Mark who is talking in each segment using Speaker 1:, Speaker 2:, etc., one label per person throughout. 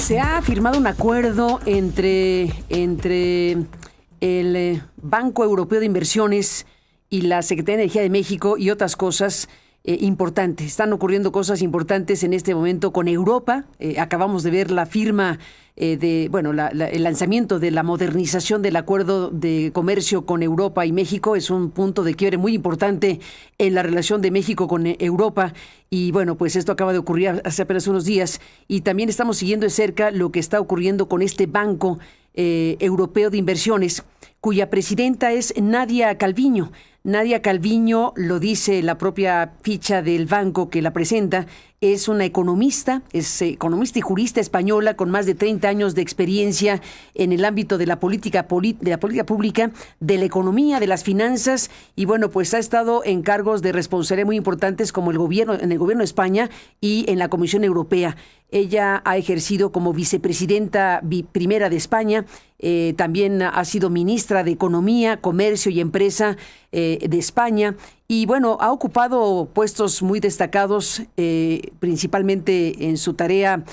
Speaker 1: Se ha firmado un acuerdo entre el Banco Europeo de Inversiones y la Secretaría de Energía de México y otras cosas importantes. Están ocurriendo cosas importantes en este momento con Europa. Acabamos de ver la firma el lanzamiento de la modernización del acuerdo de comercio con Europa y México. Es un punto de quiebre muy importante en la relación de México con Europa. Y bueno, pues esto acaba de ocurrir hace apenas unos días. Y también estamos siguiendo de cerca lo que está ocurriendo con este Banco Europeo de Inversiones, cuya presidenta es Nadia Calviño. Nadia Calviño, lo dice la propia ficha del banco que la presenta, es una economista, y jurista española con más de 30 años de experiencia en el ámbito de la política pública, de la economía, de las finanzas, y bueno, pues ha estado en cargos de responsabilidad muy importantes como en el gobierno de España y en la Comisión Europea. Ella ha ejercido como vicepresidenta primera de España, también ha sido ministra de Economía, Comercio y Empresa de España, y bueno, ha ocupado puestos muy destacados, principalmente en su tarea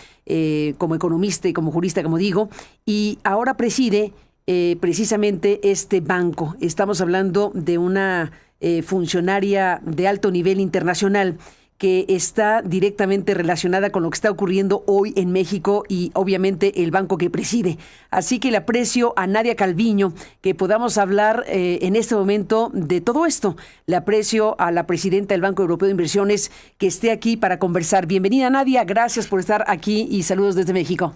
Speaker 1: como economista y como jurista, como digo, y ahora preside precisamente este banco. Estamos hablando de una funcionaria de alto nivel internacional que está directamente relacionada con lo que está ocurriendo hoy en México y obviamente el banco que preside. Así que le aprecio a Nadia Calviño que podamos hablar en este momento de todo esto. Le aprecio a la presidenta del Banco Europeo de Inversiones que esté aquí para conversar. Bienvenida, Nadia, gracias por estar aquí y saludos desde México.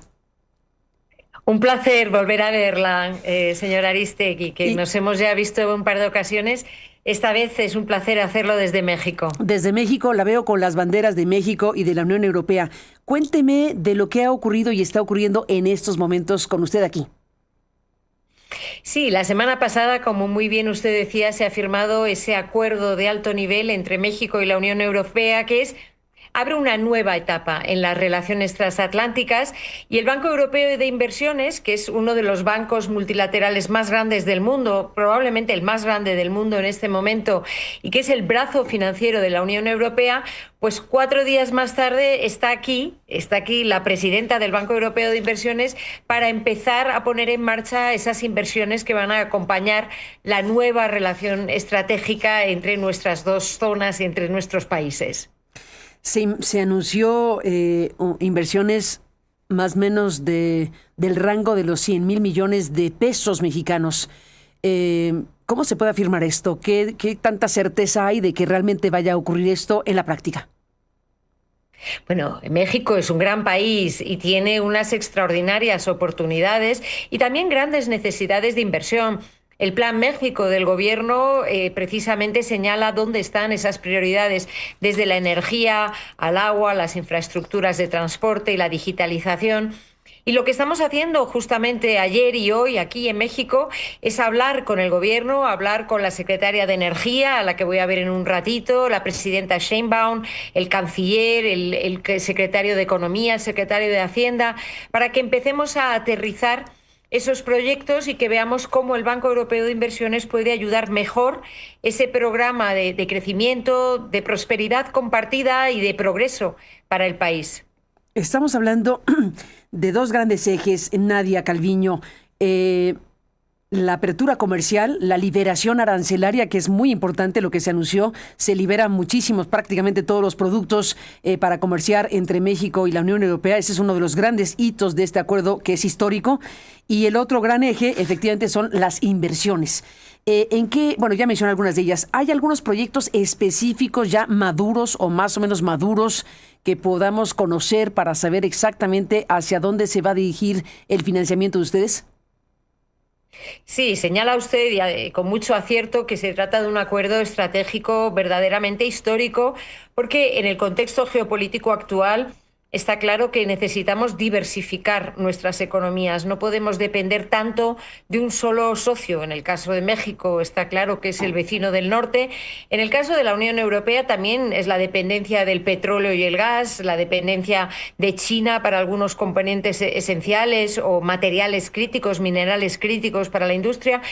Speaker 2: Un placer volver a verla, señora Aristegui, que nos hemos ya visto un par de ocasiones. Esta vez es un placer hacerlo desde México.
Speaker 1: Desde México la veo con las banderas de México y de la Unión Europea. Cuénteme de lo que ha ocurrido y está ocurriendo en estos momentos con usted aquí.
Speaker 2: Sí, la semana pasada, como muy bien usted decía, se ha firmado ese acuerdo de alto nivel entre México y la Unión Europea, que abre una nueva etapa en las relaciones transatlánticas, y el Banco Europeo de Inversiones, que es uno de los bancos multilaterales más grandes del mundo, probablemente el más grande del mundo en este momento, y que es el brazo financiero de la Unión Europea, pues 4 días más tarde está aquí la presidenta del Banco Europeo de Inversiones para empezar a poner en marcha esas inversiones que van a acompañar la nueva relación estratégica entre nuestras dos zonas y entre nuestros países.
Speaker 1: Se anunció inversiones más o menos del rango de los 100,000 millones de pesos mexicanos. ¿Cómo se puede afirmar esto? ¿Qué tanta certeza hay de que realmente vaya a ocurrir esto en la práctica?
Speaker 2: Bueno, México es un gran país y tiene unas extraordinarias oportunidades y también grandes necesidades de inversión. El Plan México del Gobierno precisamente señala dónde están esas prioridades, desde la energía al agua, las infraestructuras de transporte y la digitalización. Y lo que estamos haciendo justamente ayer y hoy aquí en México es hablar con el Gobierno, hablar con la secretaria de Energía, a la que voy a ver en un ratito, la presidenta Sheinbaum, el canciller, el secretario de Economía, el secretario de Hacienda, para que empecemos a aterrizar esos proyectos y que veamos cómo el Banco Europeo de Inversiones puede ayudar mejor ese programa de crecimiento, de prosperidad compartida y de progreso para el país.
Speaker 1: Estamos hablando de dos grandes ejes, Nadia Calviño. La apertura comercial, la liberación arancelaria, que es muy importante lo que se anunció. Se liberan muchísimos, prácticamente todos los productos para comerciar entre México y la Unión Europea. Ese es uno de los grandes hitos de este acuerdo que es histórico. Y el otro gran eje, efectivamente, son las inversiones. Bueno, ya mencioné algunas de ellas. ¿Hay algunos proyectos específicos ya maduros o más o menos maduros que podamos conocer para saber exactamente hacia dónde se va a dirigir el financiamiento de ustedes?
Speaker 2: Sí, señala usted con mucho acierto que se trata de un acuerdo estratégico verdaderamente histórico, porque en el contexto geopolítico actual está claro que necesitamos diversificar nuestras economías. No podemos depender tanto de un solo socio. En el caso de México está claro que es el vecino del norte. En el caso de la Unión Europea también es la dependencia del petróleo y el gas, la dependencia de China para algunos componentes esenciales o materiales críticos, minerales críticos para la industria.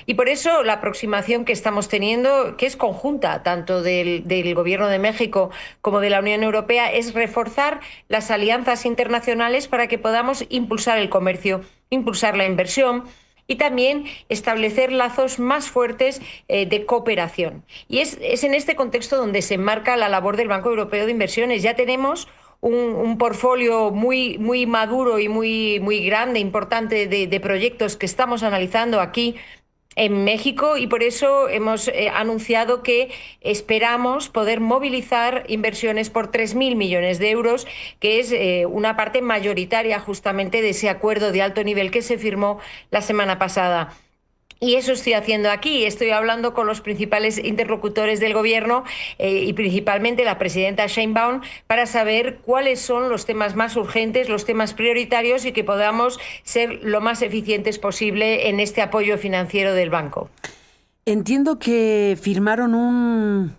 Speaker 2: Y por eso la aproximación que estamos teniendo, que es conjunta tanto del Gobierno de México como de la Unión Europea, es reforzar las alianzas internacionales para que podamos impulsar el comercio, impulsar la inversión y también establecer lazos más fuertes de cooperación. Y es en este contexto donde se enmarca la labor del Banco Europeo de Inversiones. Ya tenemos un portfolio muy maduro y muy grande, importante de proyectos que estamos analizando aquí en México, y por eso hemos anunciado que esperamos poder movilizar inversiones por 3.000 millones de euros, que es una parte mayoritaria justamente de ese acuerdo de alto nivel que se firmó la semana pasada. Y eso estoy haciendo aquí. Estoy hablando con los principales interlocutores del gobierno y principalmente la presidenta Sheinbaum para saber cuáles son los temas más urgentes, los temas prioritarios, y que podamos ser lo más eficientes posible en este apoyo financiero del banco.
Speaker 1: Entiendo que firmaron un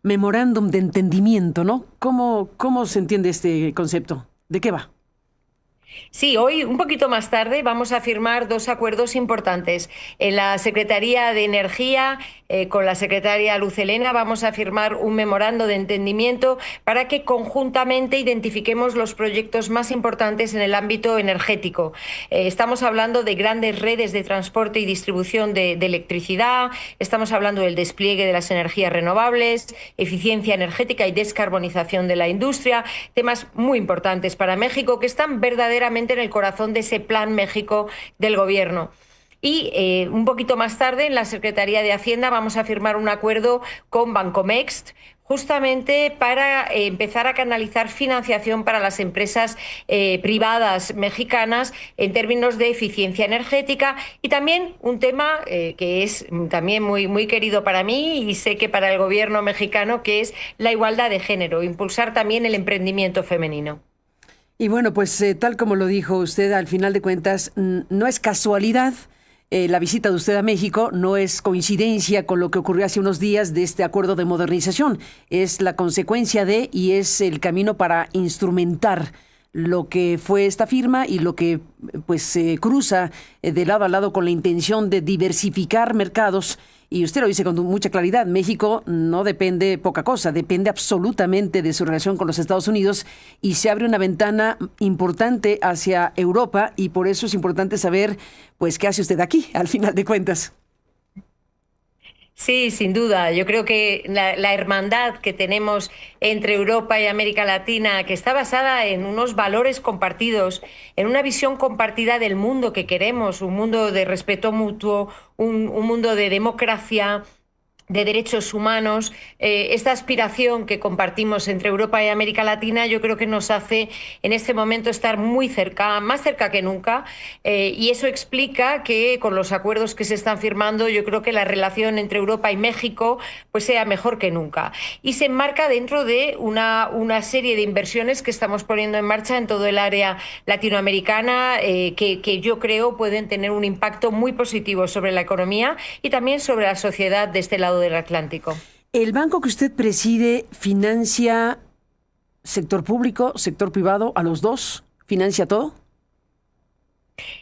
Speaker 1: memorándum de entendimiento, ¿no? ¿Cómo se entiende este concepto? ¿De qué va?
Speaker 2: Sí, hoy, un poquito más tarde, vamos a firmar dos acuerdos importantes. En la Secretaría de Energía, con la secretaria Luz Helena, vamos a firmar un memorando de entendimiento para que conjuntamente identifiquemos los proyectos más importantes en el ámbito energético. Estamos hablando de grandes redes de transporte y distribución de electricidad, estamos hablando del despliegue de las energías renovables, eficiencia energética y descarbonización de la industria, temas muy importantes para México que están verdaderamente en el corazón de ese Plan México del gobierno. Y un poquito más tarde, en la Secretaría de Hacienda, vamos a firmar un acuerdo con Bancomext, justamente para empezar a canalizar financiación para las empresas privadas mexicanas en términos de eficiencia energética, y también un tema que es también muy querido para mí y sé que para el gobierno mexicano, que es la igualdad de género, impulsar también el emprendimiento femenino.
Speaker 1: Y bueno, pues tal como lo dijo usted, al final de cuentas, no es casualidad la visita de usted a México, no es coincidencia con lo que ocurrió hace unos días de este acuerdo de modernización, es la consecuencia de y es el camino para instrumentar lo que fue esta firma y lo que pues se cruza de lado a lado con la intención de diversificar mercados. Y usted lo dice con mucha claridad, México no depende poca cosa, depende absolutamente de su relación con los Estados Unidos y se abre una ventana importante hacia Europa, y por eso es importante saber pues qué hace usted aquí, al final de cuentas.
Speaker 2: Sí, sin duda. Yo creo que la hermandad que tenemos entre Europa y América Latina, que está basada en unos valores compartidos, en una visión compartida del mundo que queremos, un mundo de respeto mutuo, un mundo de democracia, de derechos humanos, esta aspiración que compartimos entre Europa y América Latina, yo creo que nos hace en este momento estar muy cerca, más cerca que nunca, y eso explica que con los acuerdos que se están firmando, yo creo que la relación entre Europa y México pues sea mejor que nunca. Y se enmarca dentro de una serie de inversiones que estamos poniendo en marcha en todo el área latinoamericana, que yo creo pueden tener un impacto muy positivo sobre la economía y también sobre la sociedad de este lado del Atlántico.
Speaker 1: ¿El banco que usted preside financia sector público, sector privado, a los dos? ¿Financia todo?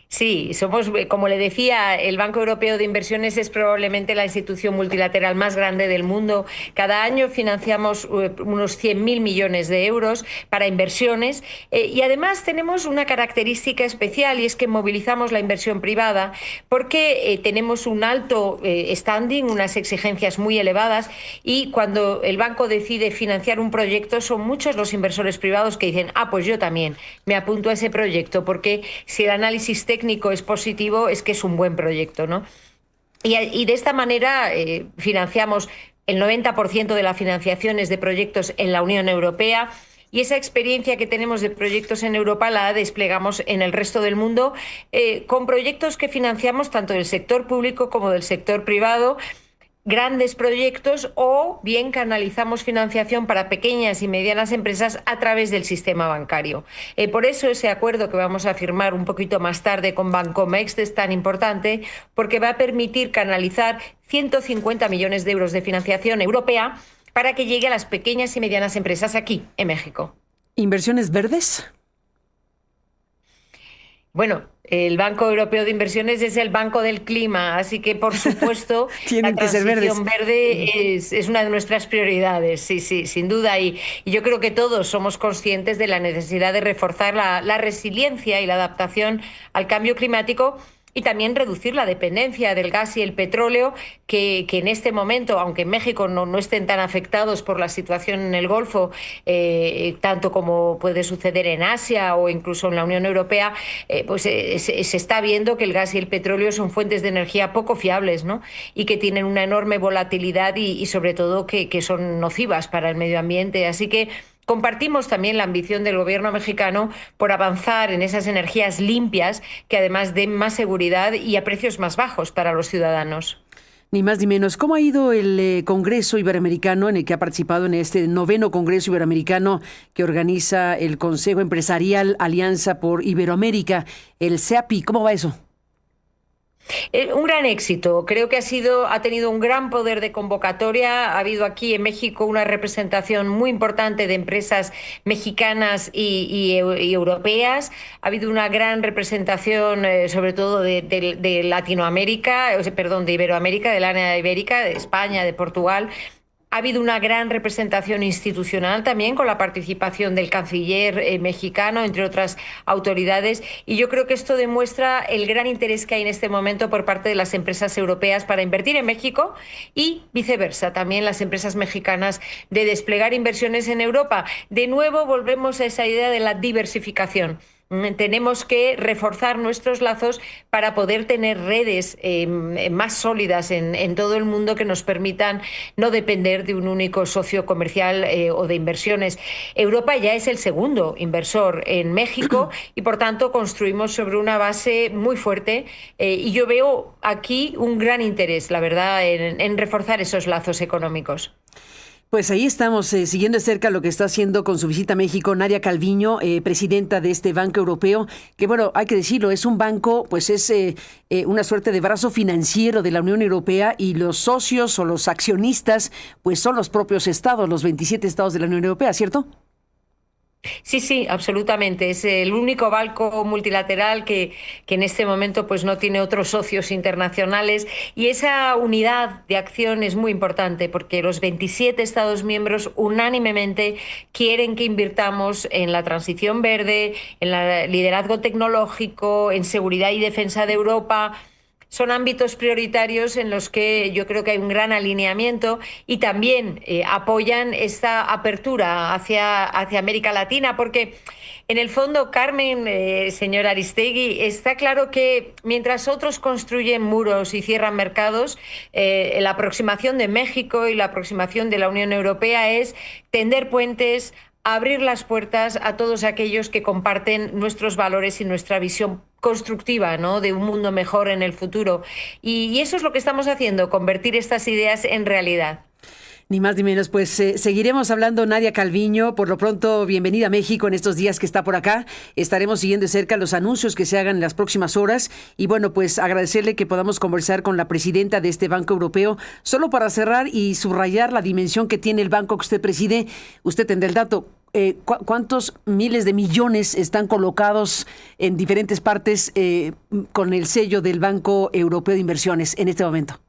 Speaker 2: Sí, somos, como le decía, el Banco Europeo de Inversiones es probablemente la institución multilateral más grande del mundo. Cada año financiamos unos 100.000 millones de euros para inversiones, y además tenemos una característica especial, y es que movilizamos la inversión privada porque tenemos un alto standing, unas exigencias muy elevadas, y cuando el banco decide financiar un proyecto son muchos los inversores privados que dicen, pues yo también me apunto a ese proyecto, porque si el análisis técnico es positivo, es que es un buen proyecto, ¿no? Y de esta manera financiamos el 90% de la financiación es de proyectos en la Unión Europea, y esa experiencia que tenemos de proyectos en Europa la desplegamos en el resto del mundo, con proyectos que financiamos tanto del sector público como del sector privado, grandes proyectos, o bien canalizamos financiación para pequeñas y medianas empresas a través del sistema bancario. Por eso ese acuerdo que vamos a firmar un poquito más tarde con Bancomext es tan importante, porque va a permitir canalizar 150 millones de euros de financiación europea para que llegue a las pequeñas y medianas empresas aquí, en México.
Speaker 1: ¿Inversiones verdes?
Speaker 2: Bueno, el Banco Europeo de Inversiones es el Banco del Clima, así que por supuesto la
Speaker 1: Tienen que ser verdes.
Speaker 2: transición verde es una de nuestras prioridades, sí, sí, sin duda. Y yo creo que todos somos conscientes de la necesidad de reforzar la resiliencia y la adaptación al cambio climático y también reducir la dependencia del gas y el petróleo, que en este momento, aunque en México no estén tan afectados por la situación en el Golfo, tanto como puede suceder en Asia o incluso en la Unión Europea, se está viendo que el gas y el petróleo son fuentes de energía poco fiables, ¿no? Y que tienen una enorme volatilidad y sobre todo que son nocivas para el medio ambiente. Así que compartimos también la ambición del gobierno mexicano por avanzar en esas energías limpias que además den más seguridad y a precios más bajos para los ciudadanos.
Speaker 1: Ni más ni menos. ¿Cómo ha ido el Congreso Iberoamericano en el que ha participado en este noveno Congreso Iberoamericano que organiza el Consejo Empresarial Alianza por Iberoamérica, el CEAPI? ¿Cómo va eso?
Speaker 2: Un gran éxito, creo que ha tenido un gran poder de convocatoria. Ha habido aquí en México una representación muy importante de empresas mexicanas y europeas. Ha habido una gran representación, sobre todo de Latinoamérica, perdón, de Iberoamérica, del área ibérica, de España, de Portugal. Ha habido una gran representación institucional también con la participación del canciller mexicano, entre otras autoridades. Y yo creo que esto demuestra el gran interés que hay en este momento por parte de las empresas europeas para invertir en México y viceversa, también las empresas mexicanas de desplegar inversiones en Europa. De nuevo volvemos a esa idea de la diversificación. Tenemos que reforzar nuestros lazos para poder tener redes más sólidas en todo el mundo que nos permitan no depender de un único socio comercial o de inversiones. Europa ya es el segundo inversor en México y por tanto construimos sobre una base muy fuerte y yo veo aquí un gran interés, la verdad, en reforzar esos lazos económicos.
Speaker 1: Pues ahí estamos siguiendo de cerca lo que está haciendo con su visita a México Nadia Calviño, presidenta de este Banco Europeo, que bueno, hay que decirlo, es un banco, pues es una suerte de brazo financiero de la Unión Europea y los socios o los accionistas, pues son los propios estados, los 27 estados de la Unión Europea, ¿cierto?
Speaker 2: Sí, sí, absolutamente. Es el único banco multilateral que en este momento pues no tiene otros socios internacionales y esa unidad de acción es muy importante porque los 27 Estados miembros unánimemente quieren que invirtamos en la transición verde, en el liderazgo tecnológico, en seguridad y defensa de Europa. Son ámbitos prioritarios en los que yo creo que hay un gran alineamiento y también apoyan esta apertura hacia América Latina, porque en el fondo, Carmen, señor Aristegui, está claro que mientras otros construyen muros y cierran mercados, la aproximación de México y la aproximación de la Unión Europea es tender puentes, abrir las puertas a todos aquellos que comparten nuestros valores y nuestra visión constructiva, ¿no?, de un mundo mejor en el futuro. Y eso es lo que estamos haciendo, convertir estas ideas en realidad.
Speaker 1: Ni más ni menos, pues seguiremos hablando, Nadia Calviño. Por lo pronto, bienvenida a México en estos días que está por acá. Estaremos siguiendo de cerca los anuncios que se hagan en las próximas horas. Y bueno, pues agradecerle que podamos conversar con la presidenta de este Banco Europeo. Solo para cerrar y subrayar la dimensión que tiene el banco que usted preside, usted tendrá el dato. ¿Cuántos miles de millones están colocados en diferentes partes con el sello del Banco Europeo de Inversiones en este momento?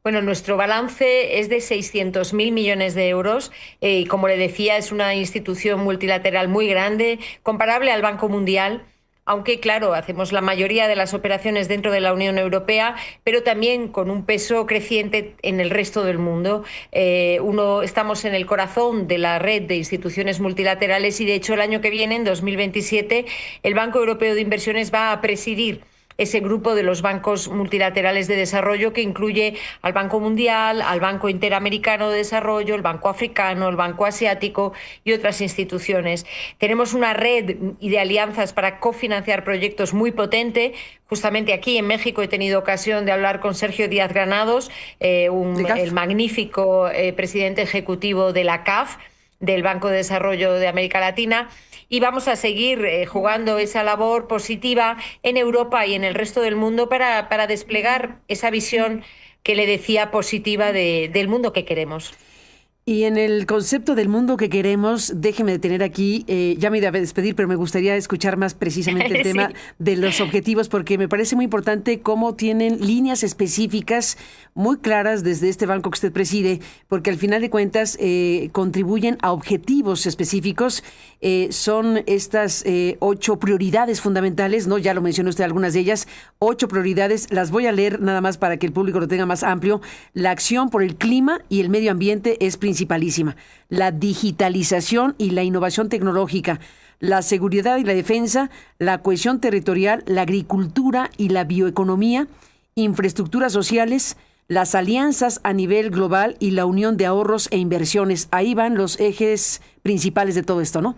Speaker 2: Bueno, nuestro balance es de 600.000 millones de euros y, como le decía, es una institución multilateral muy grande, comparable al Banco Mundial, aunque, claro, hacemos la mayoría de las operaciones dentro de la Unión Europea, pero también con un peso creciente en el resto del mundo. Estamos en el corazón de la red de instituciones multilaterales y, de hecho, el año que viene, en 2027, el Banco Europeo de Inversiones va a presidir ese grupo de los bancos multilaterales de desarrollo que incluye al Banco Mundial, al Banco Interamericano de Desarrollo, el Banco Africano, el Banco Asiático y otras instituciones. Tenemos una red de alianzas para cofinanciar proyectos muy potente. Justamente aquí en México he tenido ocasión de hablar con Sergio Díaz Granados, el magnífico presidente ejecutivo de la CAF, del Banco de Desarrollo de América Latina, y vamos a seguir jugando esa labor positiva en Europa y en el resto del mundo para desplegar esa visión que le decía positiva del mundo que queremos.
Speaker 1: Y en el concepto del mundo que queremos, déjeme detener aquí, ya me iba a despedir, pero me gustaría escuchar más precisamente el tema de los objetivos, porque me parece muy importante cómo tienen líneas específicas muy claras desde este banco que usted preside, porque al final de cuentas contribuyen a objetivos específicos. Son estas 8 prioridades fundamentales, ¿no? Ya lo mencionó usted algunas de ellas, 8 prioridades, las voy a leer nada más para que el público lo tenga más amplio. La acción por el clima y el medio ambiente es principalísima. La digitalización y la innovación tecnológica, la seguridad y la defensa, la cohesión territorial, la agricultura y la bioeconomía, infraestructuras sociales, las alianzas a nivel global y la unión de ahorros e inversiones. Ahí van los ejes principales de todo esto, ¿no?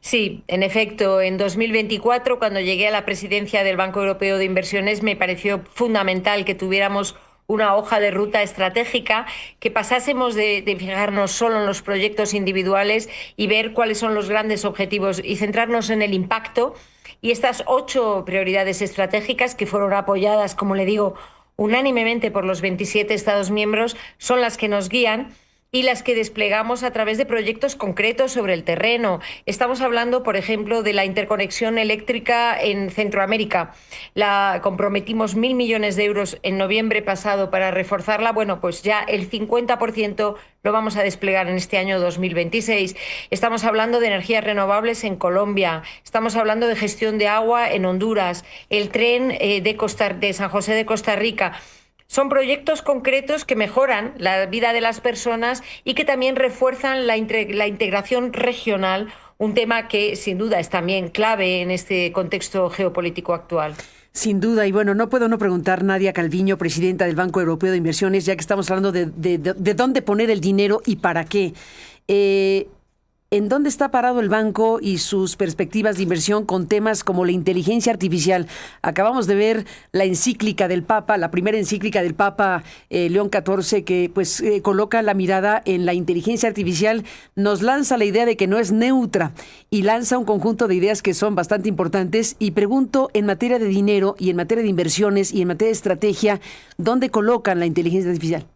Speaker 2: Sí, en efecto, en 2024, cuando llegué a la presidencia del Banco Europeo de Inversiones, me pareció fundamental que tuviéramos una hoja de ruta estratégica, que pasásemos de fijarnos solo en los proyectos individuales y ver cuáles son los grandes objetivos y centrarnos en el impacto. Y estas 8 prioridades estratégicas, que fueron apoyadas, como le digo, unánimemente por los 27 Estados miembros, son las que nos guían y las que desplegamos a través de proyectos concretos sobre el terreno. Estamos hablando, por ejemplo, de la interconexión eléctrica en Centroamérica. La comprometimos 1.000 millones de euros en noviembre pasado para reforzarla. Bueno, pues ya el 50% lo vamos a desplegar en este año 2026. Estamos hablando de energías renovables en Colombia. Estamos hablando de gestión de agua en Honduras. El tren de San José de Costa Rica. Son proyectos concretos que mejoran la vida de las personas y que también refuerzan la integración regional, un tema que sin duda es también clave en este contexto geopolítico actual.
Speaker 1: Sin duda, y bueno, no puedo no preguntar, Nadia Calviño, presidenta del Banco Europeo de Inversiones, ya que estamos hablando de dónde poner el dinero y para qué. ¿En dónde está parado el banco y sus perspectivas de inversión con temas como la inteligencia artificial? Acabamos de ver la encíclica del Papa, la primera encíclica del Papa León XIV, que pues coloca la mirada en la inteligencia artificial, nos lanza la idea de que no es neutra y lanza un conjunto de ideas que son bastante importantes. Y pregunto, en materia de dinero y en materia de inversiones y en materia de estrategia, ¿dónde colocan la inteligencia artificial?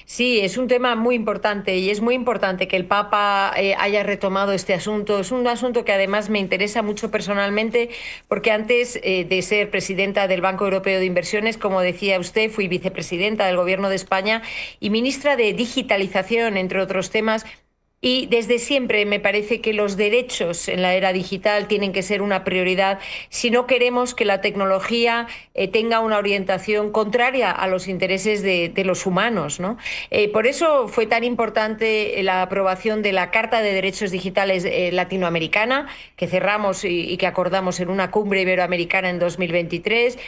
Speaker 2: Sí, es un tema muy importante y es muy importante que el Papa haya retomado este asunto. Es un asunto que además me interesa mucho personalmente porque antes de ser presidenta del Banco Europeo de Inversiones, como decía usted, fui vicepresidenta del Gobierno de España y ministra de Digitalización, entre otros temas. Y desde siempre me parece que los derechos en la era digital tienen que ser una prioridad si no queremos que la tecnología tenga una orientación contraria a los intereses de los humanos, ¿no? Por eso fue tan importante la aprobación de la Carta de Derechos Digitales latinoamericana, que cerramos y que acordamos en una cumbre iberoamericana en 2023.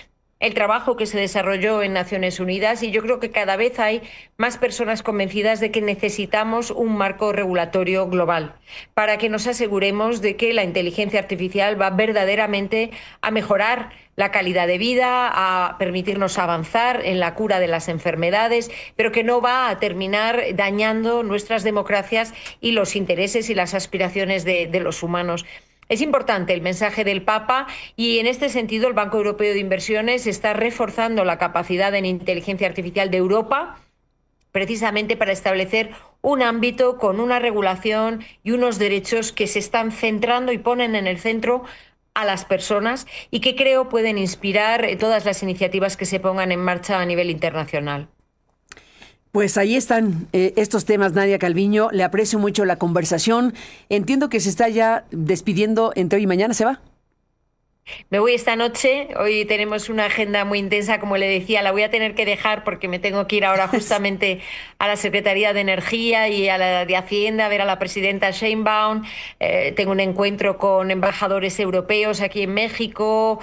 Speaker 2: El trabajo que se desarrolló en Naciones Unidas, y yo creo que cada vez hay más personas convencidas de que necesitamos un marco regulatorio global para que nos aseguremos de que la inteligencia artificial va verdaderamente a mejorar la calidad de vida, a permitirnos avanzar en la cura de las enfermedades, pero que no va a terminar dañando nuestras democracias y los intereses y las aspiraciones de los humanos. Es importante el mensaje del Papa y en este sentido el Banco Europeo de Inversiones está reforzando la capacidad en inteligencia artificial de Europa precisamente para establecer un ámbito con una regulación y unos derechos que se están centrando y ponen en el centro a las personas y que creo pueden inspirar todas las iniciativas que se pongan en marcha a nivel internacional.
Speaker 1: Pues ahí están estos temas, Nadia Calviño. Le aprecio mucho la conversación. Entiendo que se está ya despidiendo entre hoy y mañana. ¿Se va?
Speaker 2: Me voy esta noche, hoy tenemos una agenda muy intensa, como le decía, la voy a tener que dejar porque me tengo que ir ahora justamente a la Secretaría de Energía y a la de Hacienda a ver a la presidenta Sheinbaum. Tengo un encuentro con embajadores europeos aquí en México.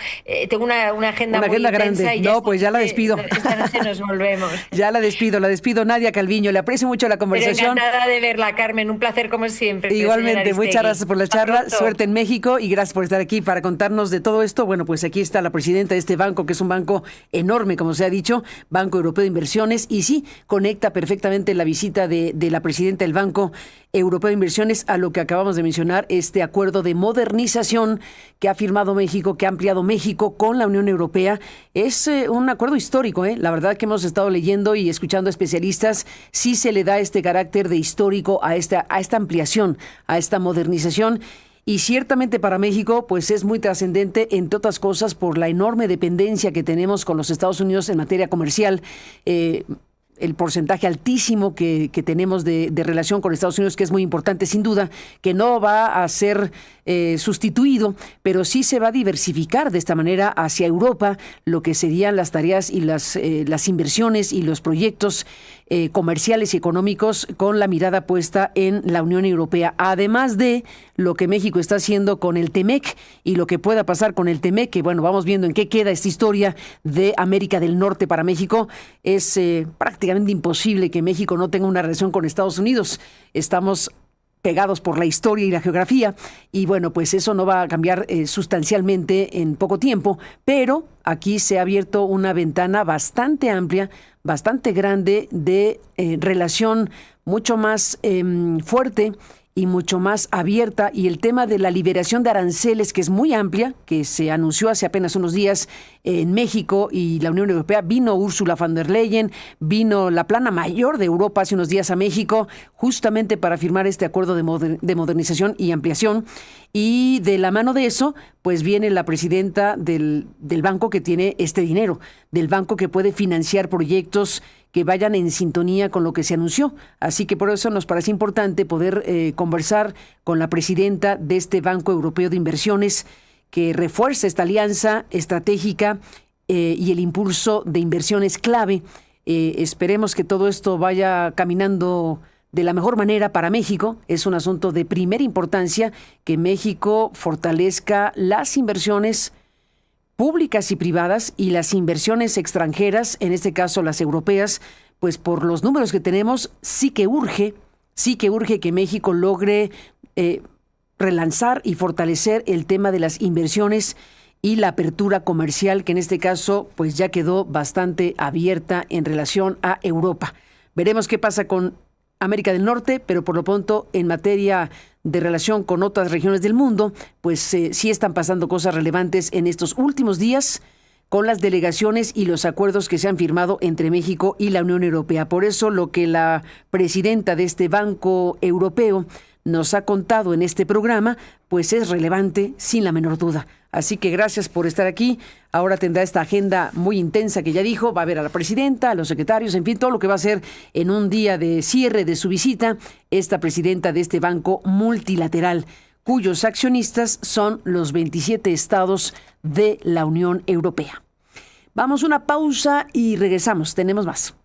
Speaker 2: Tengo una agenda muy intensa.
Speaker 1: Grande. No, pues ya la despido.
Speaker 2: Esta noche nos volvemos.
Speaker 1: Ya la despido, Nadia Calviño. Le aprecio mucho la conversación.
Speaker 2: Pero encantada de verla, Carmen. Un placer como siempre.
Speaker 1: Igualmente, muchas gracias por la charla. Suerte en México y gracias por estar aquí para contarnos de todo todo esto? Bueno, pues aquí está la presidenta de este banco, que es un banco enorme, como se ha dicho, Banco Europeo de Inversiones, y sí, conecta perfectamente la visita de la presidenta del Banco Europeo de Inversiones a lo que acabamos de mencionar, este acuerdo de modernización que ha firmado México, que ha ampliado México con la Unión Europea. Es un acuerdo histórico, La verdad que hemos estado leyendo y escuchando a especialistas, sí se le da este carácter de histórico a esta ampliación, a esta modernización. Y ciertamente para México, pues es muy trascendente, entre otras cosas, por la enorme dependencia que tenemos con los Estados Unidos en materia comercial. El porcentaje altísimo que tenemos de relación con Estados Unidos, que es muy importante, sin duda, que no va a ser sustituido, pero sí se va a diversificar de esta manera hacia Europa, lo que serían las tareas y las inversiones y los proyectos comerciales y económicos con la mirada puesta en la Unión Europea, además de lo que México está haciendo con el TEMEC y lo que pueda pasar con el TEMEC, que bueno, vamos viendo en qué queda esta historia de América del Norte para México. Es prácticamente imposible que México no tenga una relación con Estados Unidos. Estamos pegados por la historia y la geografía, y bueno, pues eso no va a cambiar sustancialmente en poco tiempo, pero aquí se ha abierto una ventana bastante amplia, bastante grande de relación mucho más fuerte y mucho más abierta, y el tema de la liberación de aranceles, que es muy amplia, que se anunció hace apenas unos días en México y la Unión Europea. Vino Ursula von der Leyen, vino la plana mayor de Europa hace unos días a México, justamente para firmar este acuerdo de modernización y ampliación. Y de la mano de eso, pues viene la presidenta del banco que tiene este dinero, del banco que puede financiar proyectos que vayan en sintonía con lo que se anunció. Así que por eso nos parece importante poder conversar con la presidenta de este Banco Europeo de Inversiones, que refuerza esta alianza estratégica y el impulso de inversiones clave. Esperemos que todo esto vaya caminando de la mejor manera para México. Es un asunto de primera importancia que México fortalezca las inversiones públicas y privadas y las inversiones extranjeras, en este caso las europeas, pues por los números que tenemos, sí que urge que México logre relanzar y fortalecer el tema de las inversiones y la apertura comercial, que en este caso pues ya quedó bastante abierta en relación a Europa. Veremos qué pasa con América del Norte, pero por lo pronto en materia de relación con otras regiones del mundo, pues sí están pasando cosas relevantes en estos últimos días con las delegaciones y los acuerdos que se han firmado entre México y la Unión Europea. Por eso lo que la presidenta de este Banco Europeo nos ha contado en este programa, pues es relevante sin la menor duda. Así que gracias por estar aquí. Ahora tendrá esta agenda muy intensa que ya dijo, va a ver a la presidenta, a los secretarios, en fin, todo lo que va a hacer en un día de cierre de su visita, esta presidenta de este banco multilateral, cuyos accionistas son los 27 estados de la Unión Europea. Vamos a una pausa y regresamos, tenemos más.